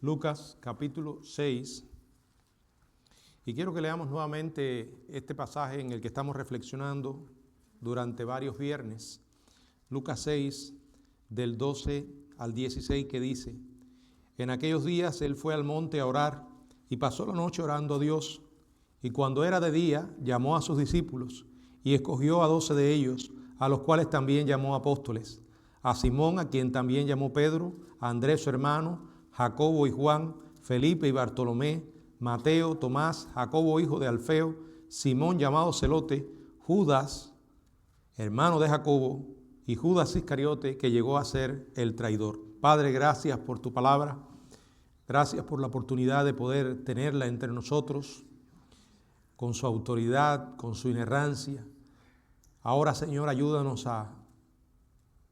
Lucas capítulo 6, y quiero que leamos nuevamente este pasaje en el que estamos reflexionando durante varios viernes. Lucas 6, del 12 al 16, que dice: En aquellos días él fue al monte a orar y pasó la noche orando a Dios, y cuando era de día llamó a sus discípulos y escogió a 12 de ellos, a los cuales también llamó apóstoles: a Simón, a quien también llamó Pedro, a Andrés su hermano, Jacobo y Juan, Felipe y Bartolomé, Mateo, Tomás, Jacobo hijo de Alfeo, Simón llamado Celote, Judas, hermano de Jacobo, y Judas Iscariote, que llegó a ser el traidor. Padre, gracias por tu palabra, gracias por la oportunidad de poder tenerla entre nosotros, con su autoridad, con su inerrancia. Ahora, Señor, ayúdanos a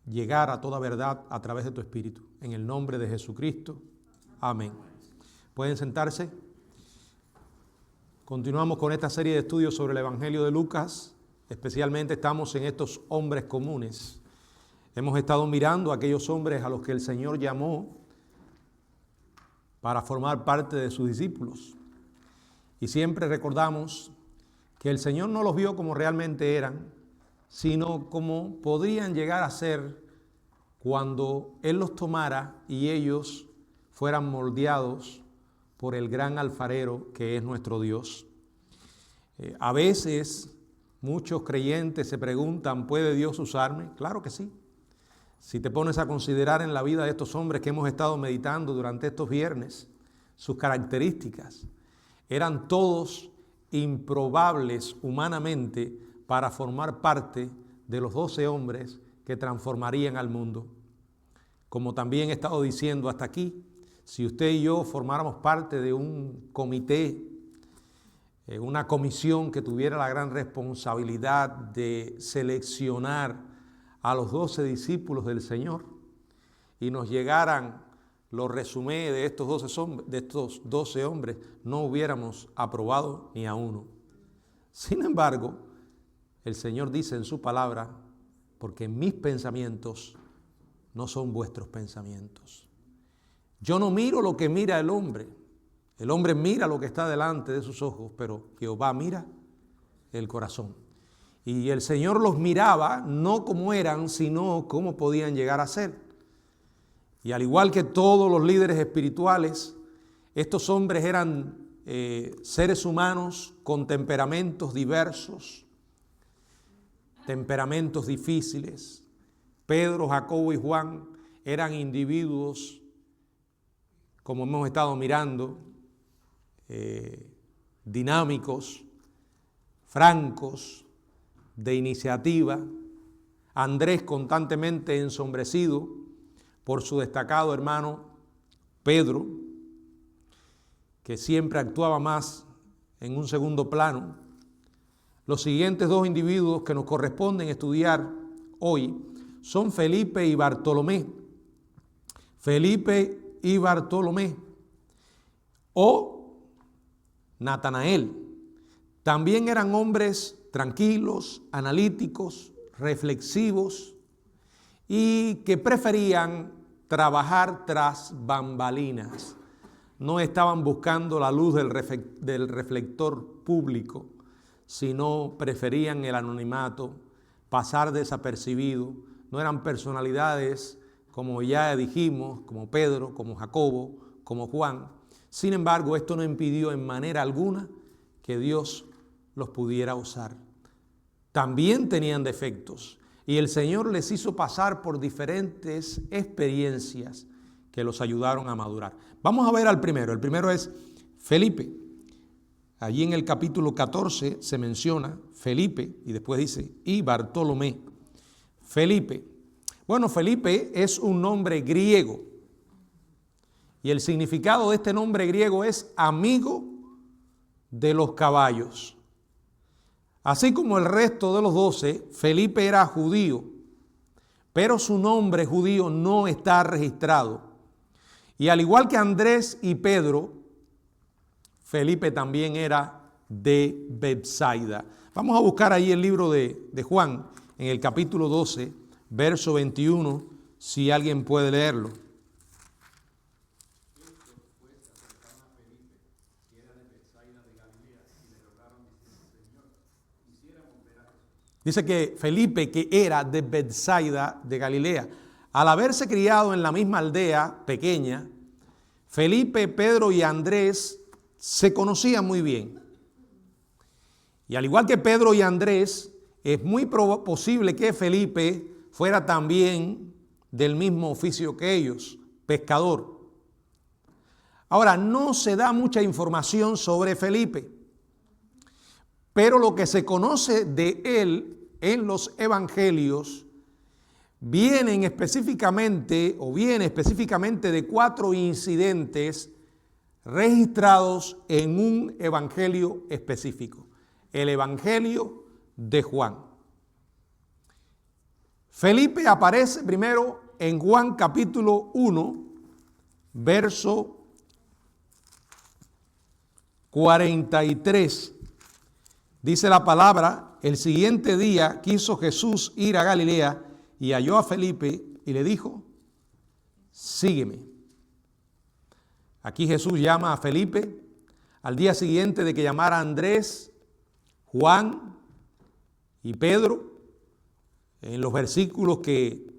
llegar a toda verdad a través de tu Espíritu. En el nombre de Jesucristo. Amén. ¿Pueden sentarse? Continuamos con esta serie de estudios sobre el Evangelio de Lucas. Especialmente estamos en estos hombres comunes. Hemos estado mirando a aquellos hombres a los que el Señor llamó para formar parte de sus discípulos. Y siempre recordamos que el Señor no los vio como realmente eran, sino como podrían llegar a ser cuando Él los tomara y ellos fueran moldeados por el gran alfarero que es nuestro Dios. A veces muchos creyentes se preguntan, ¿puede Dios usarme? Claro que sí. Si te pones a considerar en la vida de estos hombres que hemos estado meditando durante estos viernes, sus características, eran todos improbables humanamente para formar parte de los 12 hombres que transformarían al mundo. Como también he estado diciendo hasta aquí, si usted y yo formáramos parte de un comité, una comisión que tuviera la gran responsabilidad de seleccionar a los 12 discípulos del Señor y nos llegaran los resumés de estos 12 hombres, no hubiéramos aprobado ni a uno. Sin embargo, el Señor dice en su palabra, porque mis pensamientos no son vuestros pensamientos. Yo no miro lo que mira el hombre mira lo que está delante de sus ojos, pero Jehová mira el corazón. Y el Señor los miraba no como eran, sino como podían llegar a ser. Y al igual que todos los líderes espirituales, estos hombres eran seres humanos con temperamentos diversos, temperamentos difíciles. Pedro, Jacobo y Juan eran individuos, como hemos estado mirando, dinámicos, francos, de iniciativa. Andrés constantemente ensombrecido por su destacado hermano Pedro, que siempre actuaba más en un segundo plano. Los siguientes dos individuos que nos corresponden estudiar hoy son Felipe y Bartolomé. Felipe y Bartolomé o Natanael. También eran hombres tranquilos, analíticos, reflexivos y que preferían trabajar tras bambalinas. No estaban buscando la luz del reflector público, sino preferían el anonimato, pasar desapercibido. No eran personalidades, como ya dijimos, como Pedro, como Jacobo, como Juan. Sin embargo, esto no impidió en manera alguna que Dios los pudiera usar. También tenían defectos y el Señor les hizo pasar por diferentes experiencias que los ayudaron a madurar. Vamos a ver al primero. El primero es Felipe. Allí en el capítulo 14 se menciona Felipe y después dice, y Bartolomé. Felipe. Bueno, Felipe es un nombre griego y el significado de este nombre griego es amigo de los caballos. Así como el resto de los 12, Felipe era judío, pero su nombre judío no está registrado. Y al igual que Andrés y Pedro, Felipe también era de Betsaida. Vamos a buscar ahí el libro de Juan, en el capítulo 12, verso 21, si alguien puede leerlo. Dice que Felipe, que era de Betsaida de Galilea, al haberse criado en la misma aldea pequeña, Felipe, Pedro y Andrés se conocían muy bien. Y al igual que Pedro y Andrés, es muy posible que Felipe fuera también del mismo oficio que ellos, pescador. Ahora, no se da mucha información sobre Felipe, pero lo que se conoce de él en los evangelios viene específicamente de 4 incidentes registrados en un evangelio específico, el evangelio de Juan. Felipe aparece primero en Juan capítulo 1, verso 43. Dice la palabra: el siguiente día quiso Jesús ir a Galilea y halló a Felipe y le dijo: sígueme. Aquí Jesús llama a Felipe al día siguiente de que llamara a Andrés, Juan y Pedro, en los versículos que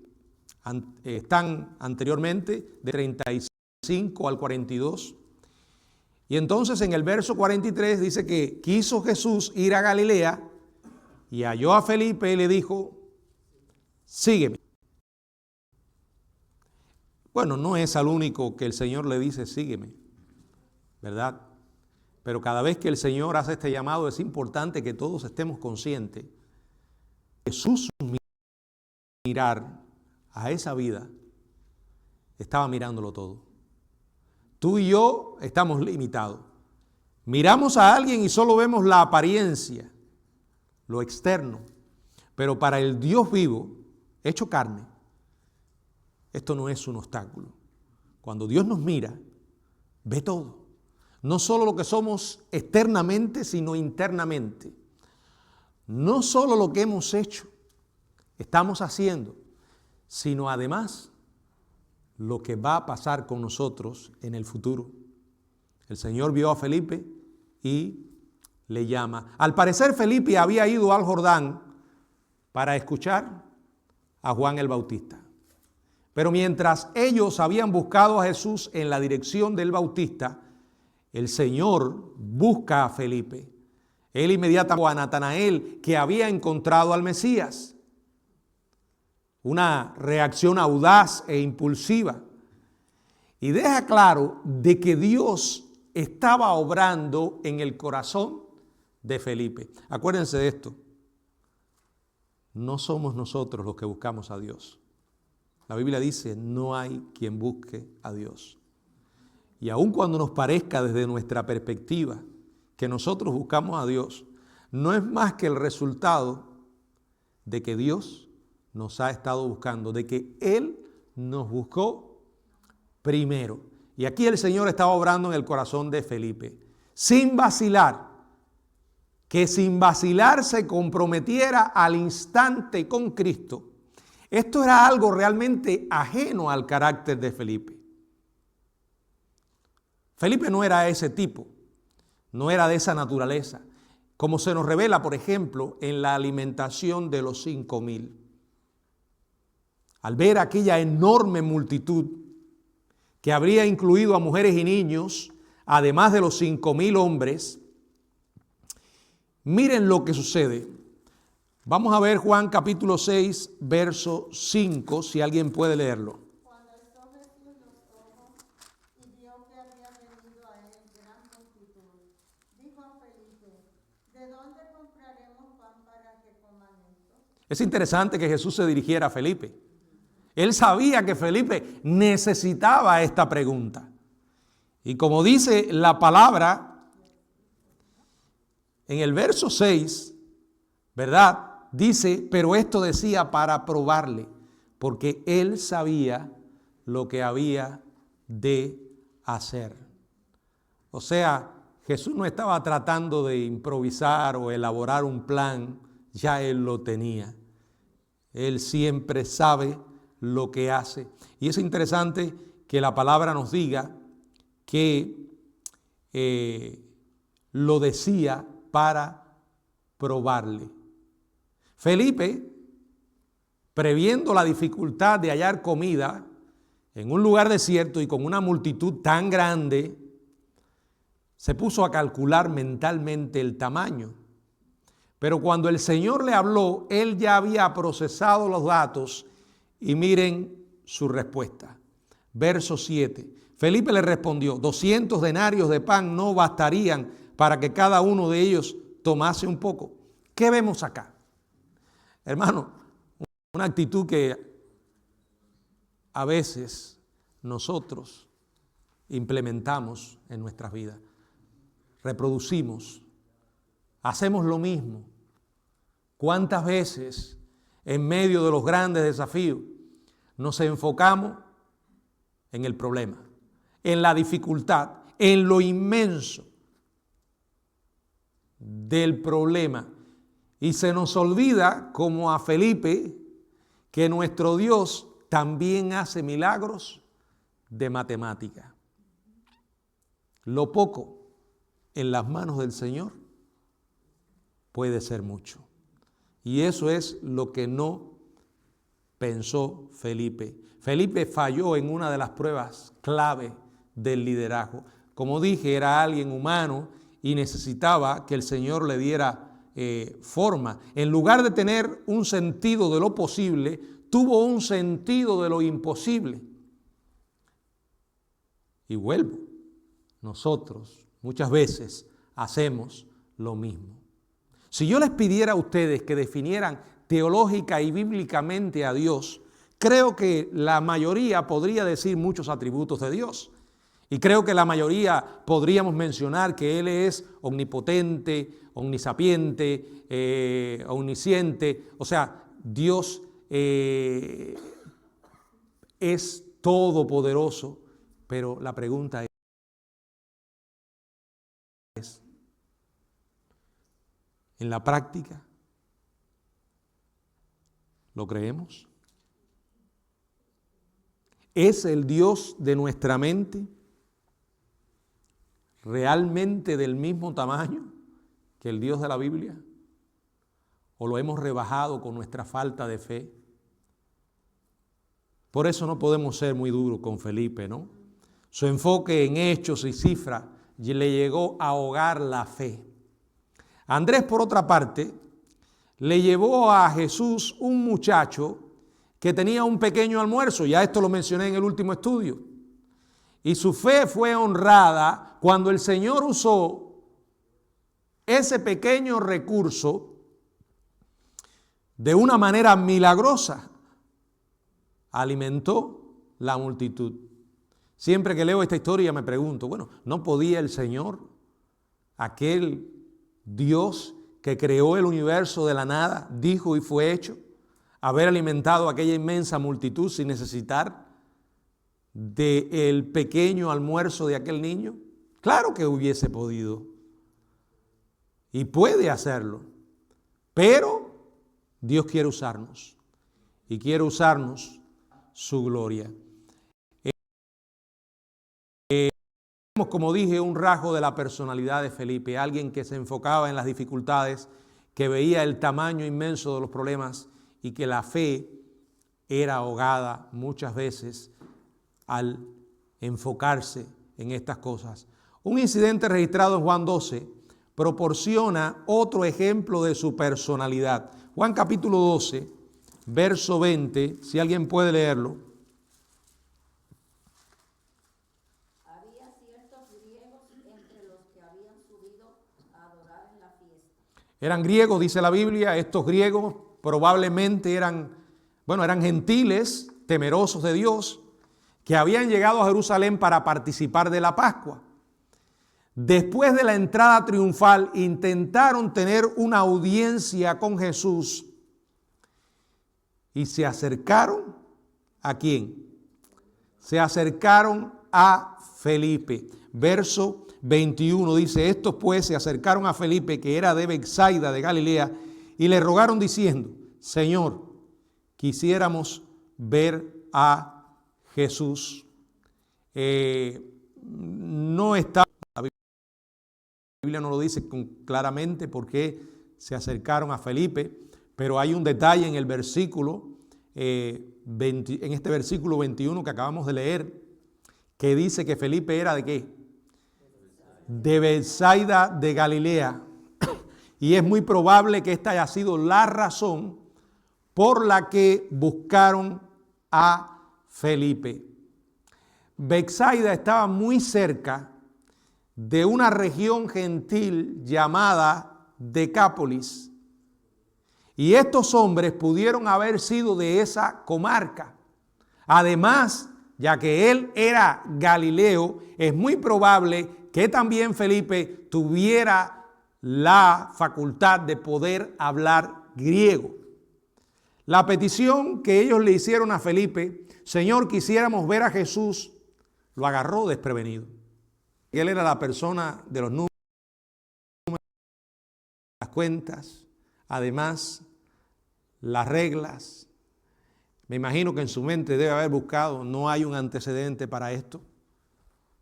están anteriormente, de 35 al 42. Y entonces en el verso 43 dice que quiso Jesús ir a Galilea y halló a Felipe y le dijo: sígueme. Bueno, no es al único que el Señor le dice sígueme, ¿verdad? Pero cada vez que el Señor hace este llamado es importante que todos estemos conscientes. Jesús mirar a esa vida estaba mirándolo todo. Tú y yo estamos limitados. Miramos a alguien y solo vemos la apariencia, lo externo. Pero para el Dios vivo, hecho carne, esto no es un obstáculo. Cuando Dios nos mira, ve todo. No solo lo que somos externamente, sino internamente. No solo lo que hemos hecho, estamos haciendo, sino además lo que va a pasar con nosotros en el futuro. El Señor vio a Felipe y le llama. Al parecer Felipe había ido al Jordán para escuchar a Juan el Bautista. Pero mientras ellos habían buscado a Jesús en la dirección del Bautista, el Señor busca a Felipe. Él inmediatamente a Natanael, que había encontrado al Mesías. Una reacción audaz e impulsiva. Y deja claro de que Dios estaba obrando en el corazón de Felipe. Acuérdense de esto. No somos nosotros los que buscamos a Dios. La Biblia dice: no hay quien busque a Dios. Y aun cuando nos parezca desde nuestra perspectiva que nosotros buscamos a Dios, no es más que el resultado de que Dios nos ha estado buscando, de que Él nos buscó primero. Y aquí el Señor estaba obrando en el corazón de Felipe, sin vacilar, que sin vacilar se comprometiera al instante con Cristo. Esto era algo realmente ajeno al carácter de Felipe. Felipe no era ese tipo, no era de esa naturaleza, como se nos revela, por ejemplo, en la alimentación de los 5,000. Al ver aquella enorme multitud que habría incluido a mujeres y niños, además de los 5,000 hombres, miren lo que sucede. Vamos a ver Juan capítulo 6, verso 5, si alguien puede leerlo. Cuando alzó Jesús los ojos y vio que había venido a él gran multitud, dijo a Felipe: ¿de dónde compraremos pan para que coman esto? Es interesante que Jesús se dirigiera a Felipe. Él sabía que Felipe necesitaba esta pregunta. Y como dice la palabra en el verso 6, ¿verdad? Dice, pero esto decía para probarle, porque él sabía lo que había de hacer. O sea, Jesús no estaba tratando de improvisar o elaborar un plan, ya él lo tenía. Él siempre sabe lo que hace. Y es interesante que la palabra nos diga que lo decía para probarle. Felipe, previendo la dificultad de hallar comida en un lugar desierto y con una multitud tan grande, se puso a calcular mentalmente el tamaño. Pero cuando el Señor le habló, él ya había procesado los datos y miren su respuesta. Verso 7. Felipe le respondió, 200 denarios de pan no bastarían para que cada uno de ellos tomase un poco. ¿Qué vemos acá? Hermano, una actitud que a veces nosotros implementamos en nuestras vidas. Reproducimos, hacemos lo mismo. ¿Cuántas veces en medio de los grandes desafíos nos enfocamos en el problema, en la dificultad, en lo inmenso del problema? Y se nos olvida, como a Felipe, que nuestro Dios también hace milagros de matemática. Lo poco en las manos del Señor puede ser mucho. Y eso es lo que no pensó Felipe. Felipe falló en una de las pruebas clave del liderazgo. Como dije, era alguien humano y necesitaba que el Señor le diera forma. En lugar de tener un sentido de lo posible, tuvo un sentido de lo imposible. Y vuelvo, nosotros muchas veces hacemos lo mismo. Si yo les pidiera a ustedes que definieran teológica y bíblicamente a Dios, creo que la mayoría podría decir muchos atributos de Dios. Y creo que la mayoría podríamos mencionar que Él es omnipotente, omnisapiente, omnisciente. O sea, Dios es todopoderoso. Pero la pregunta es, ¿en la práctica lo creemos? ¿Es el Dios de nuestra mente realmente del mismo tamaño que el Dios de la Biblia? ¿O lo hemos rebajado con nuestra falta de fe? Por eso no podemos ser muy duros con Felipe, ¿no? Su enfoque en hechos y cifras le llegó a ahogar la fe. Andrés, por otra parte, le llevó a Jesús un muchacho que tenía un pequeño almuerzo. Ya esto lo mencioné en el último estudio. Y su fe fue honrada cuando el Señor usó ese pequeño recurso de una manera milagrosa. Alimentó la multitud. Siempre que leo esta historia me pregunto, bueno, ¿no podía el Señor, aquel Dios que creó el universo de la nada, dijo y fue hecho, haber alimentado a aquella inmensa multitud sin necesitar del pequeño almuerzo de aquel niño? Claro que hubiese podido y puede hacerlo, pero Dios quiere usarnos y quiere usarnos su gloria. Como dije, un rasgo de la personalidad de Felipe, alguien que se enfocaba en las dificultades, que veía el tamaño inmenso de los problemas y que la fe era ahogada muchas veces al enfocarse en estas cosas. Un incidente registrado en Juan 12 proporciona otro ejemplo de su personalidad. Juan capítulo 12, verso 20, si alguien puede leerlo. Eran griegos, dice la Biblia. Estos griegos probablemente eran gentiles, temerosos de Dios, que habían llegado a Jerusalén para participar de la Pascua. Después de la entrada triunfal, intentaron tener una audiencia con Jesús y se acercaron ¿a quién? Se acercaron a Felipe. Verso 21 dice, estos pues se acercaron a Felipe, que era de Betsaida de Galilea, y le rogaron diciendo, Señor, quisiéramos ver a Jesús. No está, la Biblia no lo dice claramente por qué se acercaron a Felipe, Pero hay un detalle en el versículo, en este versículo 21 que acabamos de leer, que dice que Felipe era ¿de qué? De Betsaida de Galilea. Y es muy probable que esta haya sido la razón por la que buscaron a Felipe. Betsaida estaba muy cerca de una región gentil llamada Decápolis. Y estos hombres pudieron haber sido de esa comarca. Además, ya que él era galileo, es muy probable que también Felipe tuviera la facultad de poder hablar griego. La petición que ellos le hicieron a Felipe, Señor, quisiéramos ver a Jesús, lo agarró desprevenido. Él era la persona de los números, las cuentas, además las reglas. Me imagino que en su mente debe haber buscado, no hay un antecedente para esto,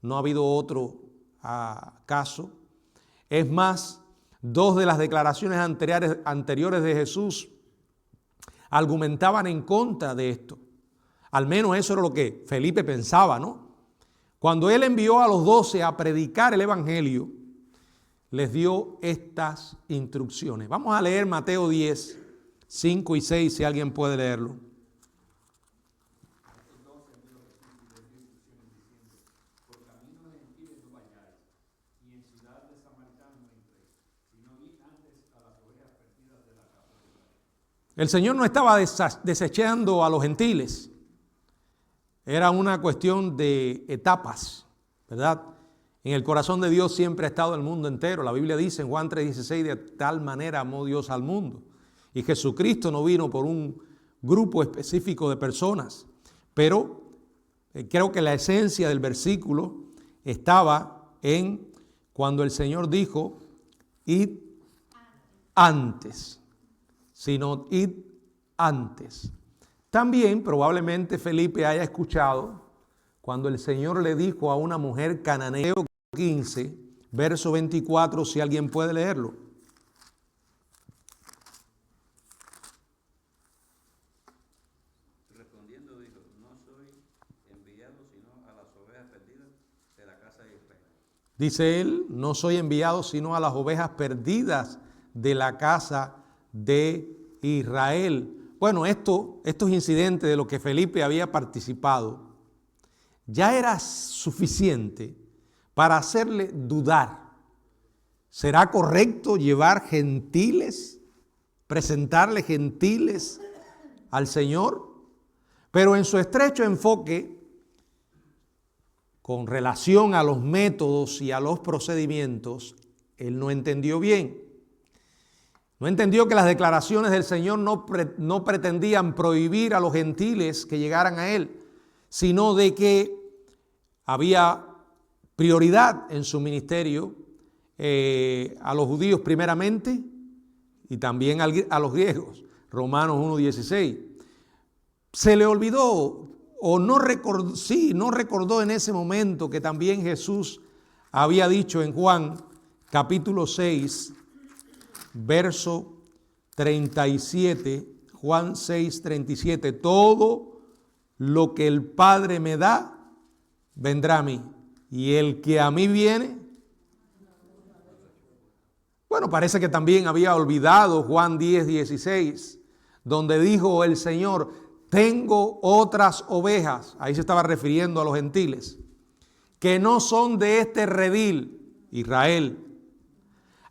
no ha habido otro caso. Es más, dos de las declaraciones anteriores de Jesús argumentaban en contra de esto. Al menos eso era lo que Felipe pensaba, ¿no? Cuando él envió a los 12 a predicar el evangelio, les dio estas instrucciones. Vamos a leer Mateo 10, 5 y 6, si alguien puede leerlo. El Señor no estaba desechando a los gentiles. Era una cuestión de etapas, ¿verdad? En el corazón de Dios siempre ha estado el mundo entero. La Biblia dice en Juan 3:16, de tal manera amó Dios al mundo. Y Jesucristo no vino por un grupo específico de personas. Pero creo que la esencia del versículo estaba en cuando el Señor dijo, id antes, sino id antes. También probablemente Felipe haya escuchado cuando el Señor le dijo a una mujer cananea, 15, verso 24, si alguien puede leerlo. Respondiendo dijo, no soy enviado sino a las ovejas perdidas de la casa de Israel. Dice él, no soy enviado sino a las ovejas perdidas de la casa de Israel. Bueno, estos incidentes de los que Felipe había participado ya era suficiente para hacerle dudar. ¿Será correcto llevar gentiles, presentarle gentiles al Señor? Pero en su estrecho enfoque, con relación a los métodos y a los procedimientos, él no entendió bien. No entendió que las declaraciones del Señor no pretendían prohibir a los gentiles que llegaran a Él, sino de que había prioridad en su ministerio a los judíos primeramente y también a los griegos. Romanos 1:16. Se le olvidó o no recordó en ese momento que también Jesús había dicho en Juan capítulo 6, verso 37, Juan 6, 37, todo lo que el Padre me da, vendrá a mí. Y el que a mí viene, bueno, parece que también había olvidado Juan 10, 16, donde dijo el Señor, tengo otras ovejas, ahí se estaba refiriendo a los gentiles, que no son de este redil, Israel.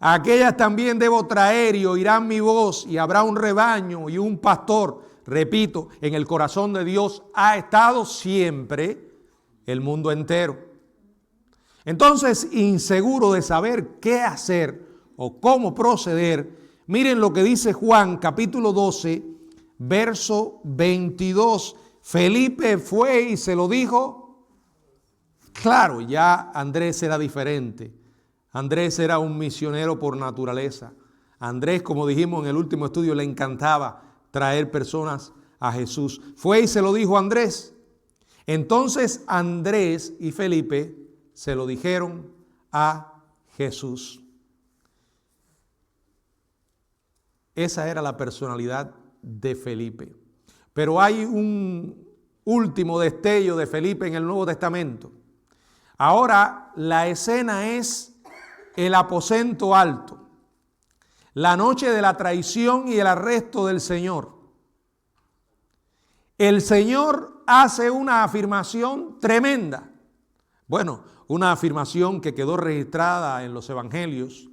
Aquellas también debo traer y oirán mi voz y habrá un rebaño y un pastor. Repito, en el corazón de Dios ha estado siempre el mundo entero. Entonces, inseguro de saber qué hacer o cómo proceder, miren lo que dice Juan capítulo 12, verso 22. Felipe fue y se lo dijo. Claro, ya Andrés era diferente. Andrés era un misionero por naturaleza. Andrés, como dijimos en el último estudio, le encantaba traer personas a Jesús. Fue y se lo dijo a Andrés. Entonces Andrés y Felipe se lo dijeron a Jesús. Esa era la personalidad de Felipe. Pero hay un último destello de Felipe en el Nuevo Testamento. Ahora la escena es el aposento alto, la noche de la traición y el arresto del Señor. El Señor hace una afirmación tremenda. Bueno, una afirmación que quedó registrada en los evangelios,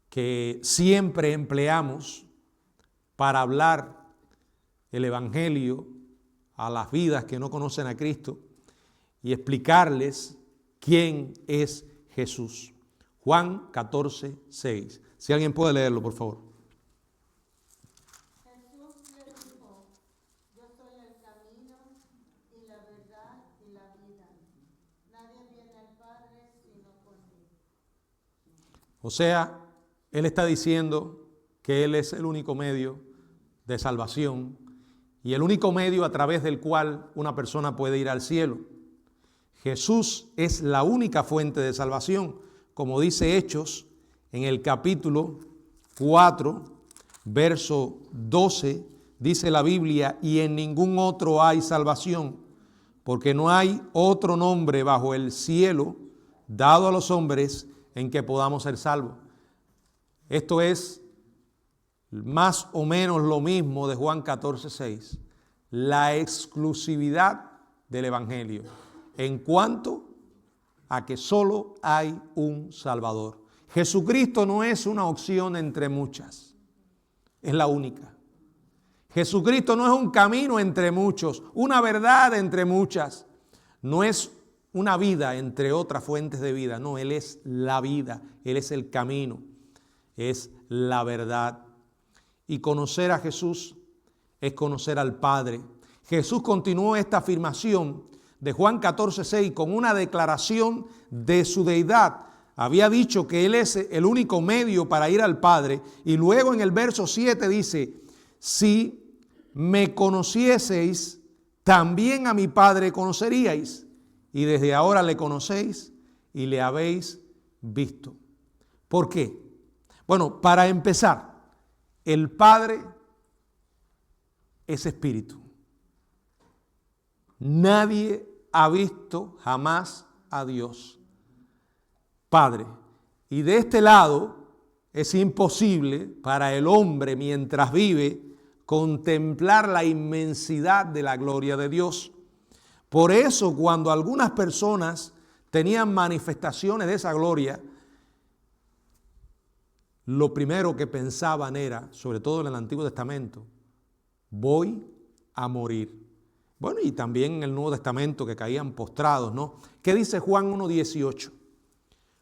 que siempre empleamos para hablar el evangelio a las vidas que no conocen a Cristo y explicarles quién es Jesús. Juan 14, 6. Si alguien puede leerlo, por favor. Jesús le dijo, yo soy el camino y la verdad y la vida. Nadie viene al Padre sino por mí. O sea, Él está diciendo que Él es el único medio de salvación y el único medio a través del cual una persona puede ir al cielo. Jesús es la única fuente de salvación, como dice Hechos en el capítulo 4, verso 12, dice la Biblia, y en ningún otro hay salvación, porque no hay otro nombre bajo el cielo dado a los hombres en que podamos ser salvos. Esto es más o menos lo mismo de Juan 14, 6. La exclusividad del evangelio en cuanto a que solo hay un Salvador. Jesucristo no es una opción entre muchas, es la única. Jesucristo no es un camino entre muchos, una verdad entre muchas, no es una vida entre otras fuentes de vida, no, Él es la vida, Él es el camino, es la verdad. Y conocer a Jesús es conocer al Padre. Jesús continuó esta afirmación de Juan 14, 6 con una declaración de su deidad. Había dicho que Él es el único medio para ir al Padre. Y luego en el verso 7 dice, si me conocieseis, también a mi Padre conoceríais. Y desde ahora le conocéis y le habéis visto. ¿Por qué? Bueno, para empezar, el Padre es espíritu. Nadie ha visto jamás a Dios Padre. Y de este lado es imposible para el hombre mientras vive contemplar la inmensidad de la gloria de Dios. Por eso cuando algunas personas tenían manifestaciones de esa gloria, lo primero que pensaban era, sobre todo en el Antiguo Testamento, voy a morir. Bueno, y también en el Nuevo Testamento que caían postrados, ¿no? ¿Qué dice Juan 1:18?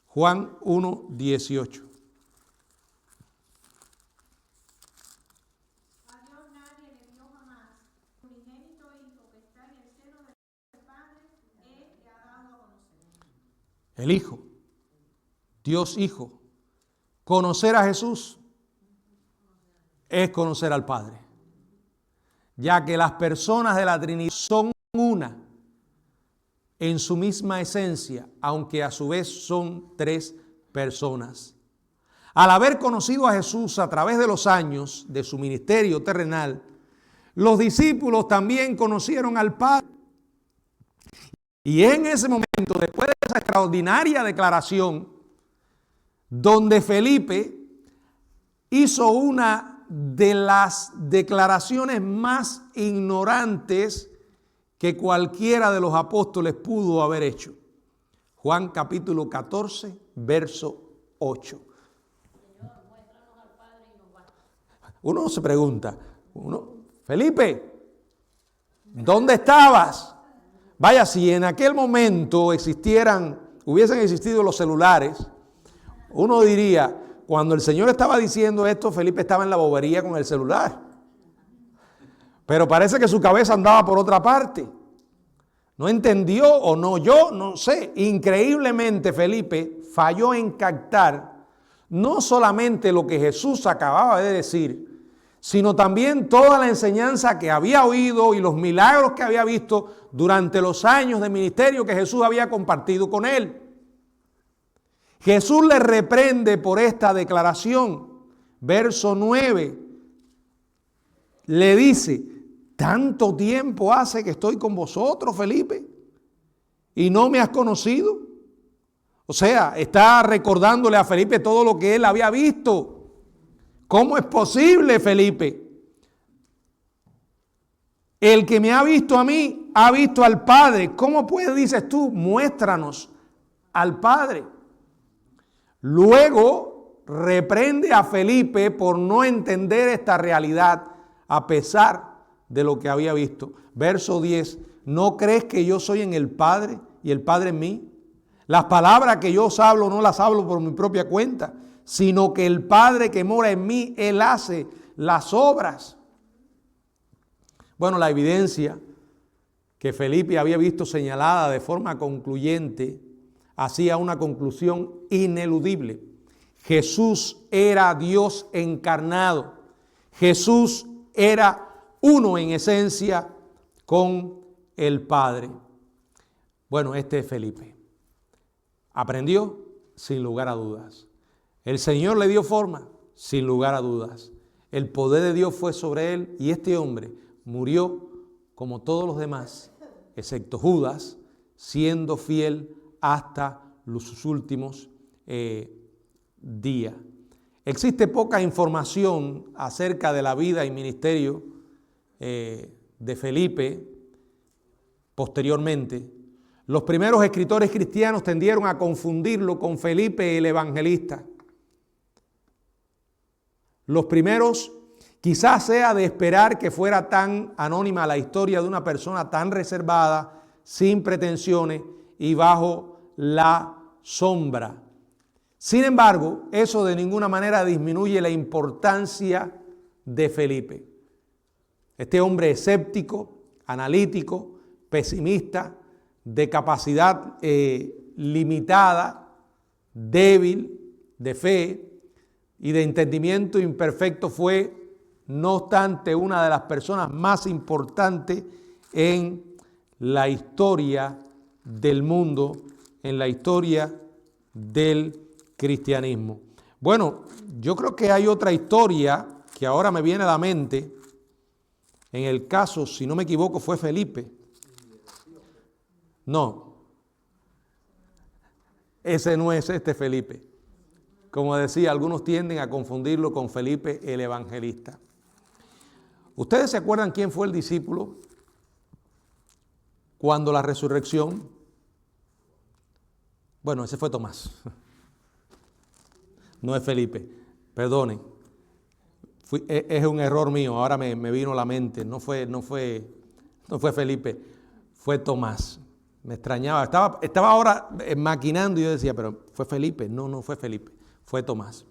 Juan 1:18. A Dios nadie le dio jamás. El unigénito Hijo que está en el seno del Padre, Él le ha dado a conocer. El Hijo, Dios Hijo. Conocer a Jesús es conocer al Padre, ya que las personas de la Trinidad son una en su misma esencia, aunque a su vez son tres personas. Al haber conocido a Jesús a través de los años de su ministerio terrenal, los discípulos también conocieron al Padre. Y en ese momento, después de esa extraordinaria declaración, donde Felipe hizo una de las declaraciones más ignorantes que cualquiera de los apóstoles pudo haber hecho. Juan capítulo 14, verso 8. Uno se pregunta, Felipe, ¿dónde estabas? Vaya, si en aquel momento hubiesen existido los celulares, uno diría, cuando el Señor estaba diciendo esto, Felipe estaba en la bobería con el celular. Pero parece que su cabeza andaba por otra parte. No entendió o no, yo no sé. Increíblemente Felipe falló en captar no solamente lo que Jesús acababa de decir, sino también toda la enseñanza que había oído y los milagros que había visto durante los años de ministerio que Jesús había compartido con él. Jesús le reprende por esta declaración. verso 9, le dice, ¿tanto tiempo hace que estoy con vosotros, Felipe, y no me has conocido? O sea, está recordándole a Felipe todo lo que él había visto. ¿Cómo es posible, Felipe? El que me ha visto a mí, ha visto al Padre. ¿Cómo pues dices tú? Muéstranos al Padre. Luego reprende a Felipe por no entender esta realidad a pesar de lo que había visto. Verso 10, ¿no crees que yo soy en el Padre y el Padre en mí? Las palabras que yo os hablo no las hablo por mi propia cuenta, sino que el Padre que mora en mí, Él hace las obras. Bueno, la evidencia que Felipe había visto señalada de forma concluyente hacía una conclusión ineludible. Jesús era Dios encarnado. Jesús era uno en esencia con el Padre. Bueno, este es Felipe. Aprendió sin lugar a dudas. El Señor le dio forma sin lugar a dudas. El poder de Dios fue sobre él y este hombre murió como todos los demás, excepto Judas, siendo fiel hasta sus últimos días. Existe poca información acerca de la vida y ministerio de Felipe posteriormente. Los primeros escritores cristianos tendieron a confundirlo con Felipe el evangelista. Los primeros, quizás sea de esperar que fuera tan anónima la historia de una persona tan reservada, sin pretensiones y bajo la sombra. Sin embargo, eso de ninguna manera disminuye la importancia de Felipe. Este hombre escéptico, analítico, pesimista, de capacidad limitada, débil, de fe y de entendimiento imperfecto, fue, no obstante, una de las personas más importantes en la historia del mundo, en la historia del cristianismo. Bueno, yo creo que hay otra historia que ahora me viene a la mente. En el caso, si no me equivoco, fue Felipe. No, ese no es este Felipe. Como decía, algunos tienden a confundirlo con Felipe el evangelista. ¿Ustedes se acuerdan quién fue el discípulo cuando la resurrección? Bueno, ese fue Tomás. No es Felipe, perdonen. Es un error mío, ahora me vino a la mente. No fue Felipe, fue Tomás. Me extrañaba, estaba ahora maquinando y yo decía, pero ¿fue Felipe? No fue Felipe, fue Tomás.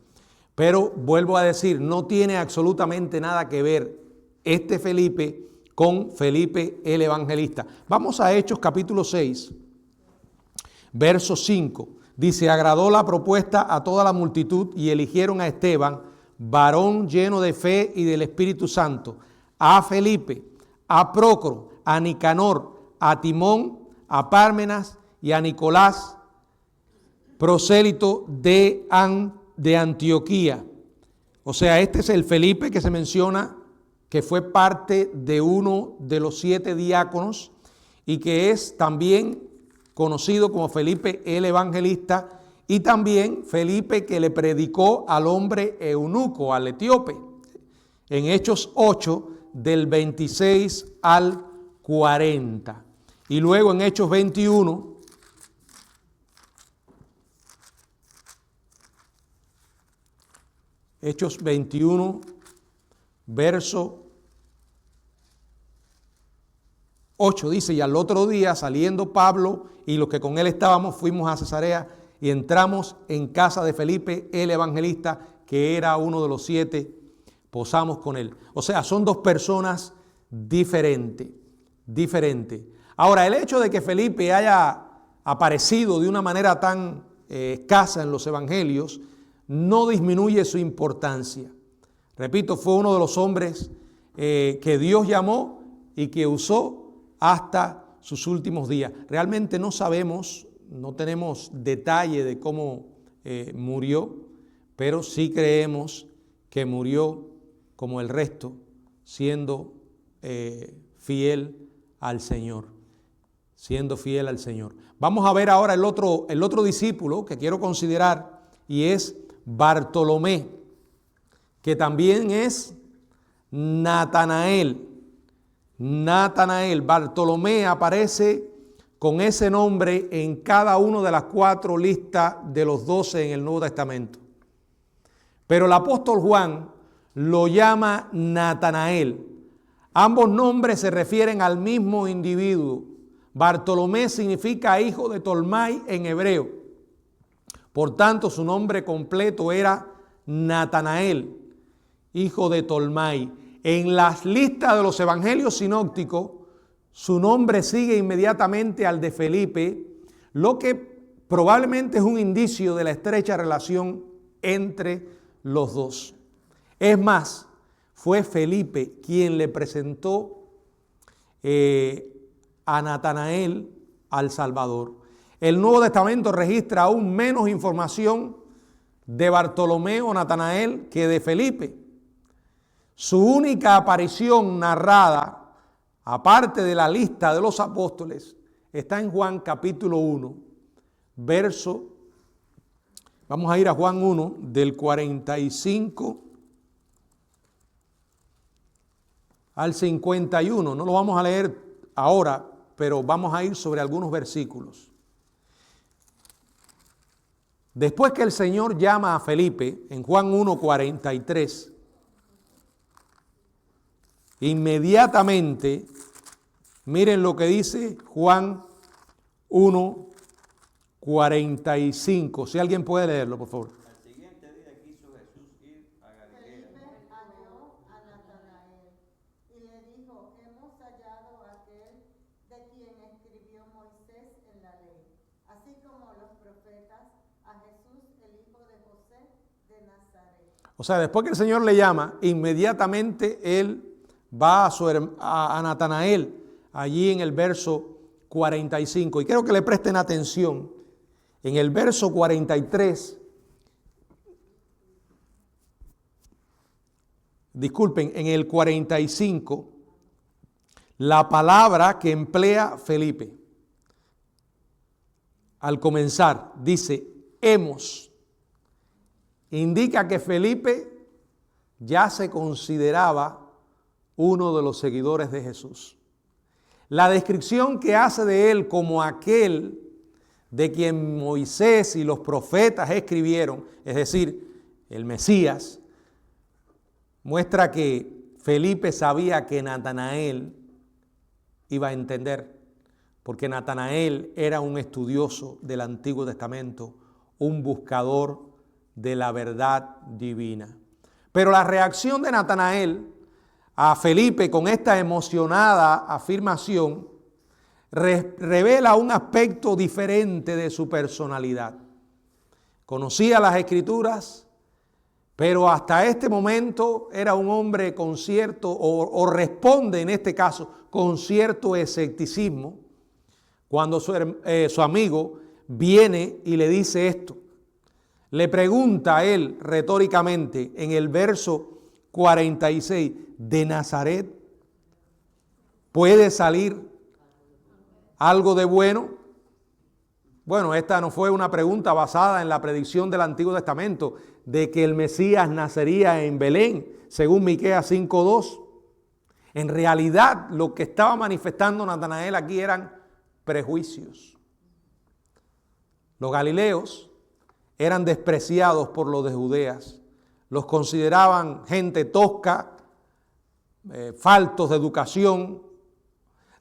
Pero vuelvo a decir, no tiene absolutamente nada que ver este Felipe con Felipe el evangelista. Vamos a Hechos capítulo 6, verso 5. Dice, agradó la propuesta a toda la multitud y eligieron a Esteban, varón lleno de fe y del Espíritu Santo, a Felipe, a Prócoro, a Nicanor, a Timón, a Pármenas y a Nicolás, prosélito de Antioquía. O sea, este es el Felipe que se menciona, que fue parte de uno de los 7 diáconos y que es también conocido como Felipe el evangelista, y también Felipe que le predicó al hombre eunuco, al etíope, en Hechos 8, del 26 al 40. Y luego en Hechos 21, Hechos 21, verso 8, dice, y al otro día saliendo Pablo y los que con él estábamos, fuimos a Cesarea y entramos en casa de Felipe el evangelista, que era uno de los 7, posamos con él. O sea, son dos personas diferentes. Ahora, el hecho de que Felipe haya aparecido de una manera tan escasa en los evangelios no disminuye su importancia. Repito, fue uno de los hombres que Dios llamó y que usó hasta sus últimos días. Realmente no sabemos, no tenemos detalle de cómo murió, pero sí creemos que murió como el resto, siendo fiel al Señor. Siendo fiel al Señor. Vamos a ver ahora el otro discípulo que quiero considerar, y es Bartolomé, que también es Natanael. Bartolomé aparece con ese nombre en cada una de las 4 listas de los 12 en el Nuevo Testamento. Pero el apóstol Juan lo llama Natanael. Ambos nombres se refieren al mismo individuo. Bartolomé significa hijo de Tolmai en hebreo. Por tanto, su nombre completo era Natanael, hijo de Tolmai. En las listas de los evangelios sinópticos, su nombre sigue inmediatamente al de Felipe, lo que probablemente es un indicio de la estrecha relación entre los dos. Es más, fue Felipe quien le presentó a Natanael al Salvador. El Nuevo Testamento registra aún menos información de Bartolomé o Natanael que de Felipe. Su única aparición narrada, aparte de la lista de los apóstoles, está en Juan capítulo 1, vamos a ir a Juan 1, del 45 al 51. No lo vamos a leer ahora, pero vamos a ir sobre algunos versículos. Después que el Señor llama a Felipe, en Juan 1:43, inmediatamente, miren lo que dice Juan 1:45. Si alguien puede leerlo, por favor. Al siguiente día quiso Jesús ir a Galilea. Felipe halló a Natanael y le dijo, hemos hallado a aquel de quien escribió Moisés en la ley, así como los profetas, a Jesús, el hijo de José de Nazaret. O sea, después que el Señor le llama, inmediatamente él va a Natanael, allí en el verso 45. Y quiero que le presten atención. En el verso 43, en el 45, la palabra que emplea Felipe, al comenzar, dice, hemos, indica que Felipe ya se consideraba uno de los seguidores de Jesús. La descripción que hace de él como aquel de quien Moisés y los profetas escribieron, es decir, el Mesías, muestra que Felipe sabía que Natanael iba a entender, porque Natanael era un estudioso del Antiguo Testamento, un buscador de la verdad divina. Pero la reacción de Natanael a Felipe con esta emocionada afirmación revela un aspecto diferente de su personalidad. Conocía las Escrituras, pero hasta este momento era un hombre con cierto, o responde en este caso, con cierto escepticismo, cuando su amigo viene y le dice esto. Le pregunta a él retóricamente en el verso 46, ¿de Nazaret puede salir algo de bueno? Bueno, esta no fue una pregunta basada en la predicción del Antiguo Testamento de que el Mesías nacería en Belén, según Miqueas 5:2. En realidad, lo que estaba manifestando Natanael aquí eran prejuicios. Los galileos eran despreciados por los de Judeas, los consideraban gente tosca, faltos de educación.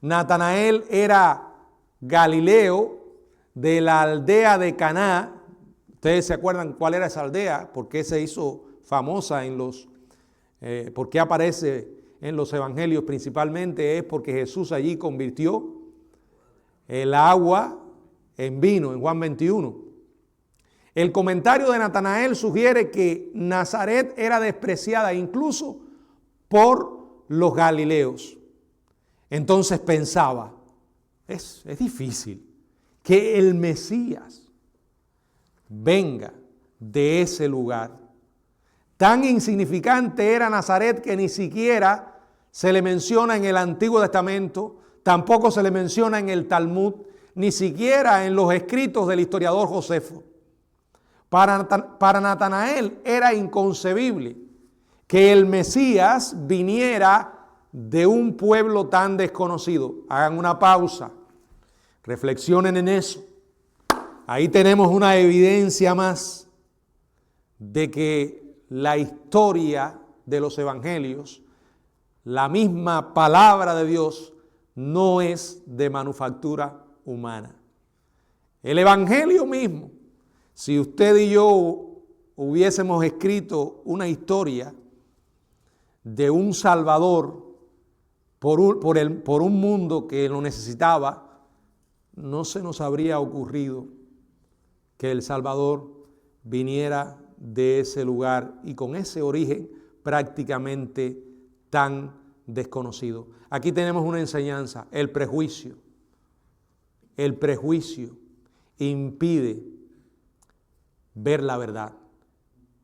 Natanael era galileo de la aldea de Caná. Ustedes se acuerdan cuál era esa aldea, por qué se hizo famosa por qué aparece en los evangelios principalmente, es porque Jesús allí convirtió el agua en vino en Juan 21. El comentario de Natanael sugiere que Nazaret era despreciada incluso por los galileos. Entonces pensaba, es difícil que el Mesías venga de ese lugar Tan insignificante era Nazaret que ni siquiera se le menciona en el Antiguo Testamento, tampoco se le menciona en el Talmud, ni siquiera en los escritos del historiador Josefo. Para Natanael era inconcebible que el Mesías viniera de un pueblo tan desconocido. Hagan una pausa, reflexionen en eso. Ahí tenemos una evidencia más de que la historia de los evangelios, la misma palabra de Dios, no es de manufactura humana. El evangelio mismo, si usted y yo hubiésemos escrito una historia de un Salvador por un mundo que lo necesitaba, no se nos habría ocurrido que el Salvador viniera de ese lugar y con ese origen prácticamente tan desconocido. Aquí tenemos una enseñanza: el prejuicio impide ver la verdad,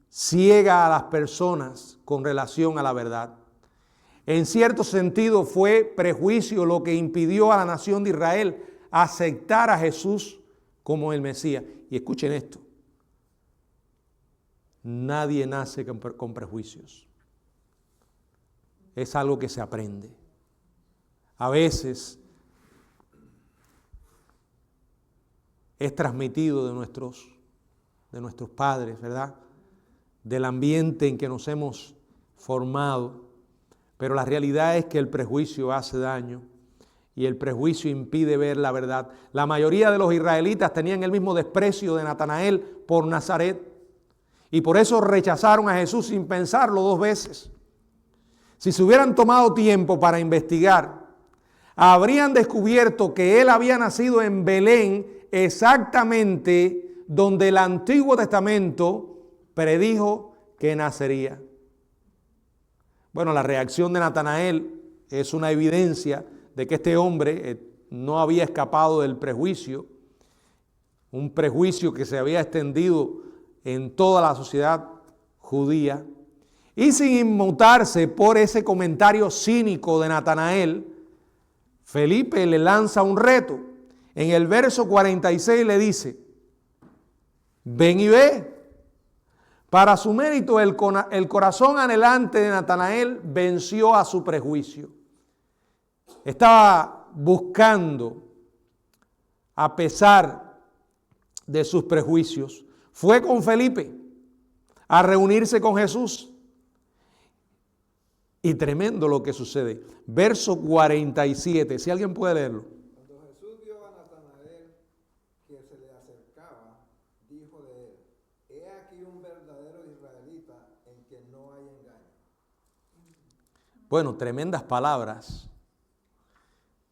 ciega a las personas con relación a la verdad. En cierto sentido fue prejuicio lo que impidió a la nación de Israel aceptar a Jesús como el Mesías. Y escuchen esto: nadie nace con prejuicios. Es algo que se aprende. A veces es transmitido de nuestros padres, ¿verdad? Del ambiente en que nos hemos formado. Pero la realidad es que el prejuicio hace daño y el prejuicio impide ver la verdad. La mayoría de los israelitas tenían el mismo desprecio de Natanael por Nazaret y por eso rechazaron a Jesús sin pensarlo dos veces. Si se hubieran tomado tiempo para investigar, habrían descubierto que él había nacido en Belén, exactamente donde el Antiguo Testamento predijo que nacería. Bueno, la reacción de Natanael es una evidencia de que este hombre no había escapado del prejuicio, un prejuicio que se había extendido en toda la sociedad judía. Y sin inmutarse por ese comentario cínico de Natanael, Felipe le lanza un reto. En el verso 46 le dice: ven y ve. Para su mérito, el corazón anhelante de Natanael venció a su prejuicio. Estaba buscando, a pesar de sus prejuicios, fue con Felipe a reunirse con Jesús. Y tremendo lo que sucede. Verso 47, si alguien puede leerlo. Cuando Jesús vio a Natanael que se le acercaba, dijo de él: he aquí un verdadero israelita en quien no hay engaño. Bueno, tremendas palabras.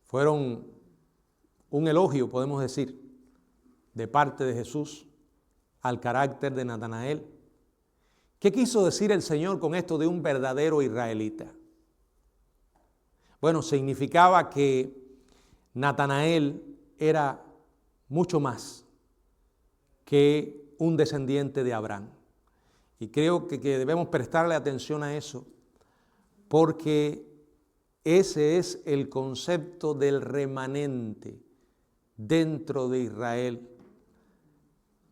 Fueron un elogio, podemos decir, de parte de Jesús al carácter de Natanael. ¿Qué quiso decir el Señor con esto de un verdadero israelita? Bueno, significaba que Natanael era mucho más que un descendiente de Abraham. Y creo que debemos prestarle atención a eso, porque ese es el concepto del remanente dentro de Israel.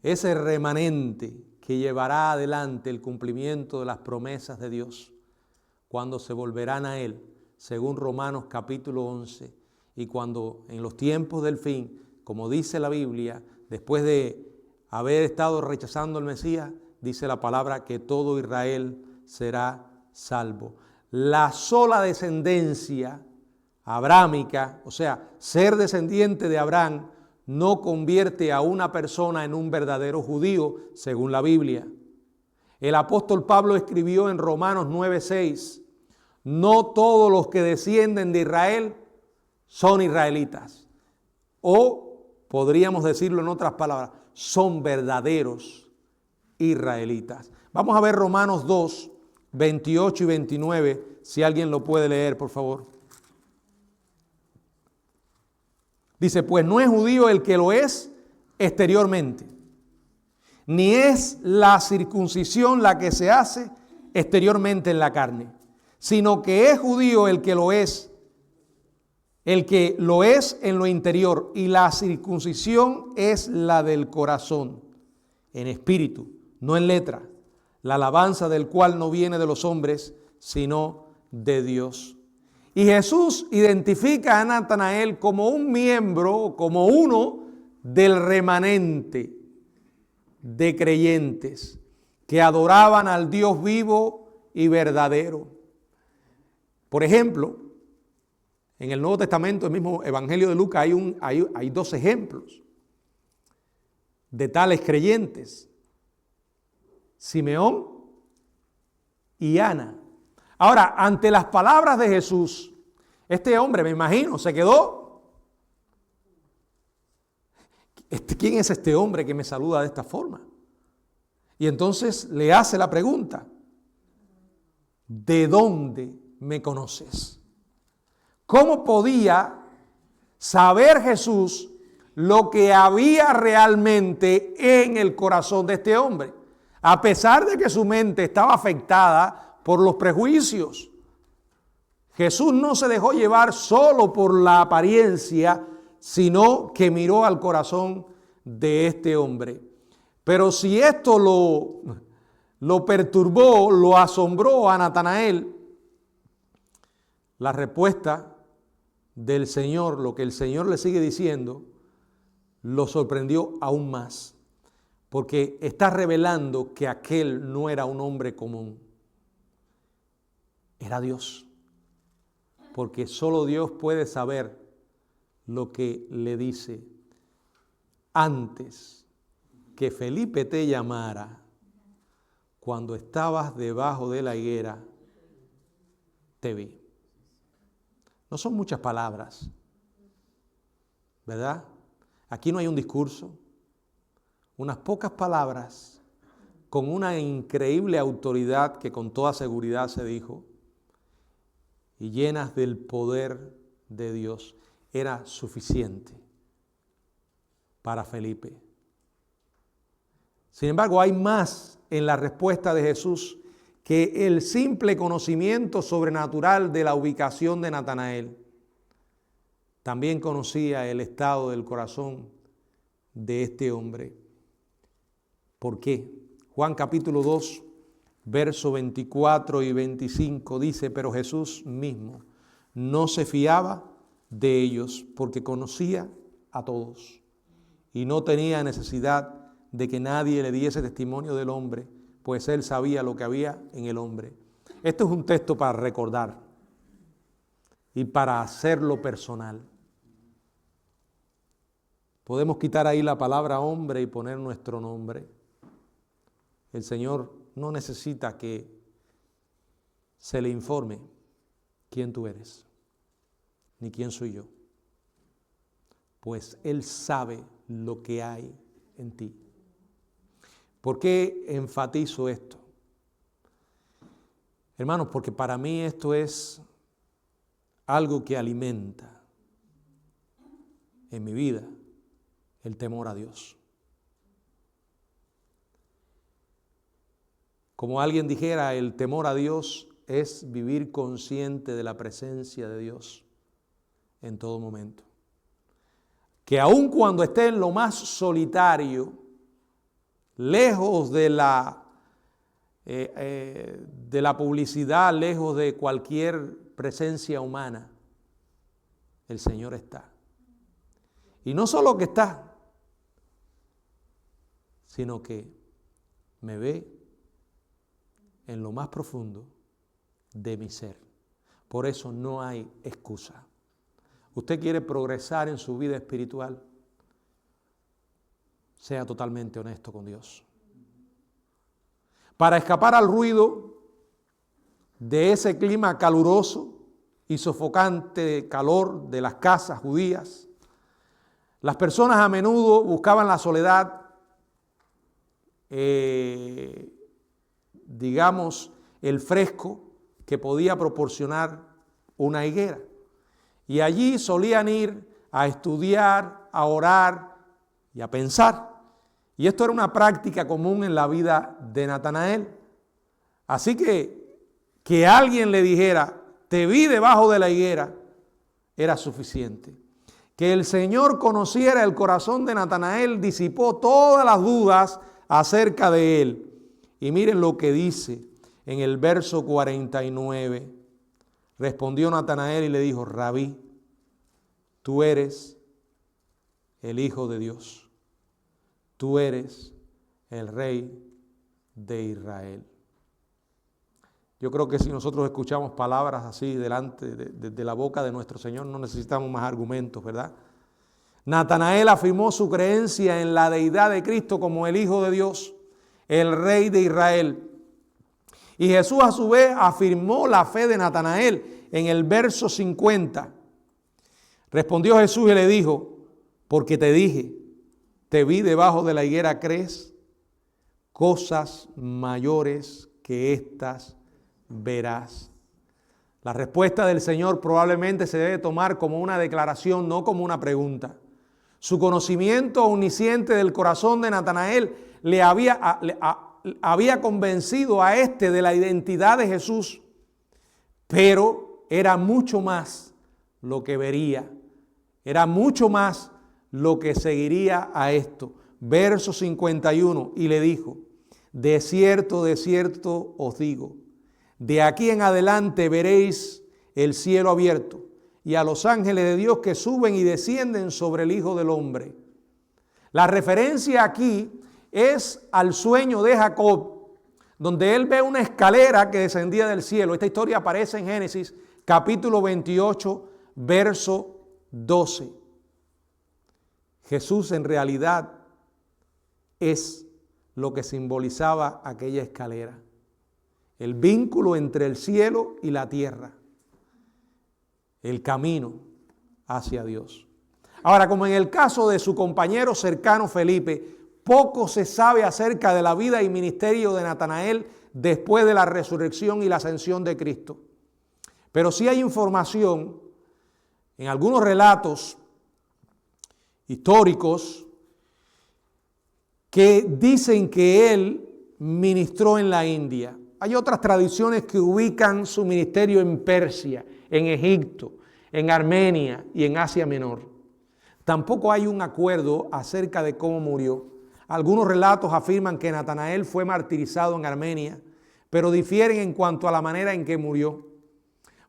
Ese remanente que llevará adelante el cumplimiento de las promesas de Dios cuando se volverán a Él, según Romanos capítulo 11, y cuando en los tiempos del fin, como dice la Biblia, después de haber estado rechazando al Mesías, dice la palabra que todo Israel será salvo. La sola descendencia abrámica, o sea, ser descendiente de Abraham, no convierte a una persona en un verdadero judío, según la Biblia. El apóstol Pablo escribió en Romanos 9:6, no todos los que descienden de Israel son israelitas. O podríamos decirlo en otras palabras, son verdaderos israelitas. Vamos a ver Romanos 2, 28 y 29, si alguien lo puede leer, por favor. Dice, pues no es judío el que lo es exteriormente, ni es la circuncisión la que se hace exteriormente en la carne, sino que es judío el que lo es en lo interior, y la circuncisión es la del corazón, en espíritu, no en letra, la alabanza del cual no viene de los hombres, sino de Dios. Y Jesús identifica a Natanael como un miembro, como uno del remanente de creyentes que adoraban al Dios vivo y verdadero. Por ejemplo, en el Nuevo Testamento, el mismo Evangelio de Lucas, hay 2 ejemplos de tales creyentes: Simeón y Ana. Ahora, ante las palabras de Jesús, este hombre, me imagino, se quedó. ¿Quién es este hombre que me saluda de esta forma? Y entonces le hace la pregunta: ¿de dónde me conoces? ¿Cómo podía saber Jesús lo que había realmente en el corazón de este hombre? A pesar de que su mente estaba afectada por los prejuicios, Jesús no se dejó llevar solo por la apariencia, sino que miró al corazón de este hombre. Pero si esto lo perturbó, lo asombró a Natanael, la respuesta del Señor, lo que el Señor le sigue diciendo, lo sorprendió aún más, porque está revelando que aquel no era un hombre común, era Dios, porque solo Dios puede saber lo que le dice. Antes que Felipe te llamara, cuando estabas debajo de la higuera, te vi. No son muchas palabras, ¿verdad? Aquí no hay un discurso, unas pocas palabras con una increíble autoridad que con toda seguridad se dijo, y llenas del poder de Dios, era suficiente para Felipe. Sin embargo, hay más en la respuesta de Jesús que el simple conocimiento sobrenatural de la ubicación de Natanael. También conocía el estado del corazón de este hombre. ¿Por qué? Juan capítulo 2, verso 24 y 25 dice: pero Jesús mismo no se fiaba de ellos, porque conocía a todos y no tenía necesidad de que nadie le diese testimonio del hombre, pues él sabía lo que había en el hombre. Esto es un texto para recordar y para hacerlo personal. Podemos quitar ahí la palabra hombre y poner nuestro nombre. El Señor no necesita que se le informe quién tú eres, ni quién soy yo, pues Él sabe lo que hay en ti. ¿Por qué enfatizo esto? Hermanos, porque para mí esto es algo que alimenta en mi vida el temor a Dios. Como alguien dijera, el temor a Dios es vivir consciente de la presencia de Dios en todo momento. Que aun cuando esté en lo más solitario, lejos de la publicidad, lejos de cualquier presencia humana, el Señor está. Y no solo que está, sino que me ve en lo más profundo de mi ser. Por eso no hay excusa. Usted quiere progresar en su vida espiritual, sea totalmente honesto con Dios. Para escapar al ruido de ese clima caluroso y sofocante calor de las casas judías, las personas a menudo buscaban la soledad, digamos, el fresco que podía proporcionar una higuera. Y allí solían ir a estudiar, a orar y a pensar. Y esto era una práctica común en la vida de Natanael. Así que alguien le dijera, te vi debajo de la higuera, era suficiente. Que el Señor conociera el corazón de Natanael disipó todas las dudas acerca de él. Y miren lo que dice en el verso 49. Respondió Natanael y le dijo, Rabí, tú eres el Hijo de Dios. Tú eres el Rey de Israel. Yo creo que si nosotros escuchamos palabras así delante de la boca de nuestro Señor, no necesitamos más argumentos, ¿verdad? Natanael afirmó su creencia en la deidad de Cristo como el Hijo de Dios, el Rey de Israel. Y Jesús a su vez afirmó la fe de Natanael en el verso 50. Respondió Jesús y le dijo, porque te dije, te vi debajo de la higuera, ¿crees? Cosas mayores que estas verás. La respuesta del Señor probablemente se debe tomar como una declaración, no como una pregunta. Su conocimiento omnisciente del corazón de Natanael le había convencido a éste de la identidad de Jesús, pero era mucho más lo que vería, era mucho más lo que seguiría a esto. Verso 51, y le dijo, de cierto os digo, de aquí en adelante veréis el cielo abierto y a los ángeles de Dios que suben y descienden sobre el Hijo del Hombre. La referencia aquí es al sueño de Jacob, donde él ve una escalera que descendía del cielo. Esta historia aparece en Génesis capítulo 28, verso 12. Jesús en realidad es lo que simbolizaba aquella escalera. El vínculo entre el cielo y la tierra. El camino hacia Dios. Ahora, como en el caso de su compañero cercano Felipe, poco se sabe acerca de la vida y ministerio de Natanael después de la resurrección y la ascensión de Cristo. Pero sí hay información en algunos relatos históricos que dicen que él ministró en la India. Hay otras tradiciones que ubican su ministerio en Persia, en Egipto, en Armenia y en Asia Menor. Tampoco hay un acuerdo acerca de cómo murió. Algunos relatos afirman que Natanael fue martirizado en Armenia, pero difieren en cuanto a la manera en que murió.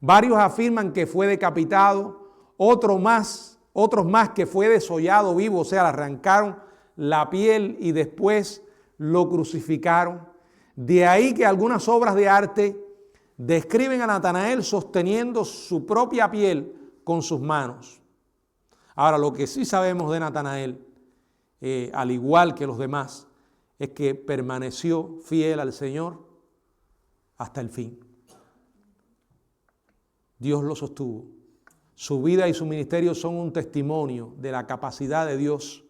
Varios afirman que fue decapitado, otros más que fue desollado vivo, o sea, le arrancaron la piel y después lo crucificaron. De ahí que algunas obras de arte describen a Natanael sosteniendo su propia piel con sus manos. Ahora, lo que sí sabemos de Natanael, al igual que los demás, es que permaneció fiel al Señor hasta el fin. Dios lo sostuvo. Su vida y su ministerio son un testimonio de la capacidad de Dios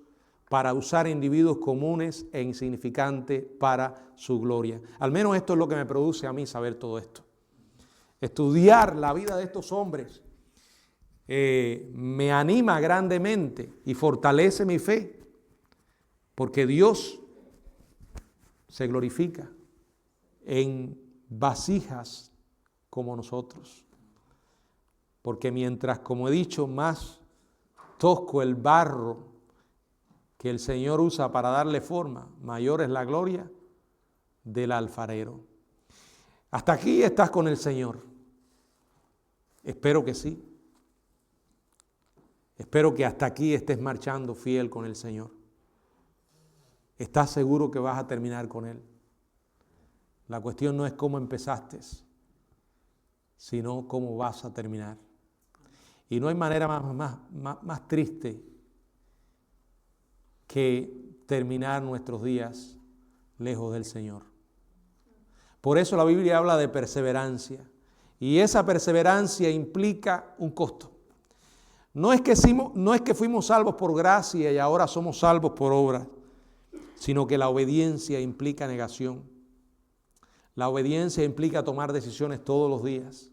para usar individuos comunes e insignificantes para su gloria. Al menos esto es lo que me produce a mí saber todo esto. Estudiar la vida de estos hombres me anima grandemente y fortalece mi fe, porque Dios se glorifica en vasijas como nosotros. Porque mientras, como he dicho, más tosco el barro que el Señor usa para darle forma, mayor es la gloria del alfarero. Hasta aquí estás con el Señor. Espero que sí. Espero que hasta aquí estés marchando fiel con el Señor. ¿Estás seguro que vas a terminar con Él? La cuestión no es cómo empezaste, sino cómo vas a terminar. Y no hay manera más triste que terminar nuestros días lejos del Señor. Por eso la Biblia habla de perseverancia. Y esa perseverancia implica un costo. No es que fuimos salvos por gracia y ahora somos salvos por obras, sino que la obediencia implica negación. La obediencia implica tomar decisiones todos los días.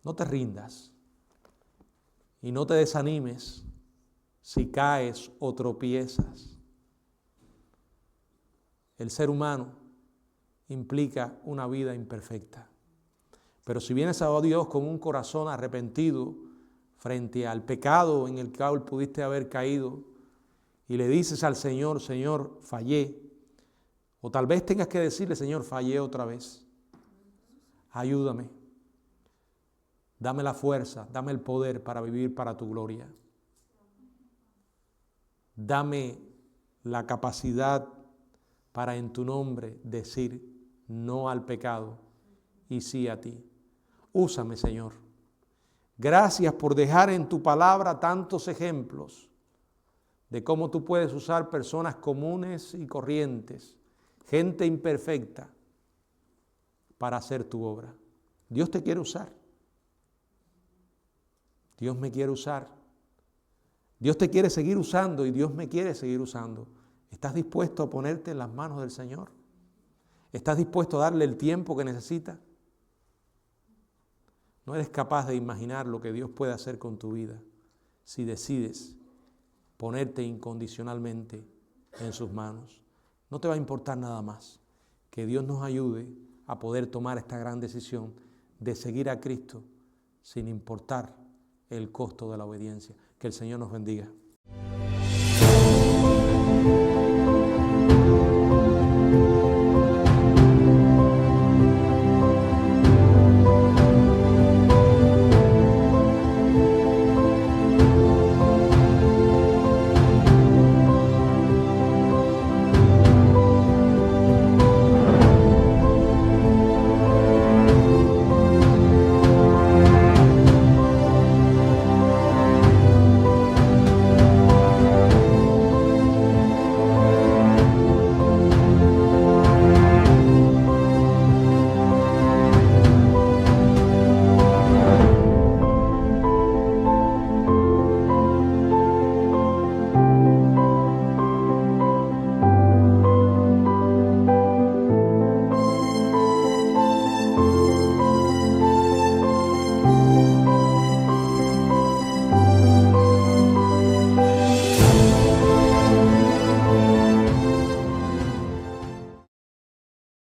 No te rindas y no te desanimes si caes o tropiezas. El ser humano implica una vida imperfecta. Pero si vienes a Dios con un corazón arrepentido frente al pecado en el cual pudiste haber caído y le dices al Señor, Señor, fallé, o tal vez tengas que decirle, Señor, fallé otra vez, ayúdame, dame la fuerza, dame el poder para vivir para tu gloria, dame la capacidad para en tu nombre decir no al pecado y sí a ti. Úsame, Señor. Gracias por dejar en tu palabra tantos ejemplos de cómo tú puedes usar personas comunes y corrientes, gente imperfecta, para hacer tu obra. Dios te quiere usar. Dios me quiere usar. Dios te quiere seguir usando y Dios me quiere seguir usando. ¿Estás dispuesto a ponerte en las manos del Señor? ¿Estás dispuesto a darle el tiempo que necesita? No eres capaz de imaginar lo que Dios puede hacer con tu vida si decides ponerte incondicionalmente en sus manos. No te va a importar nada más. Que Dios nos ayude a poder tomar esta gran decisión de seguir a Cristo sin importar el costo de la obediencia. Que el Señor nos bendiga.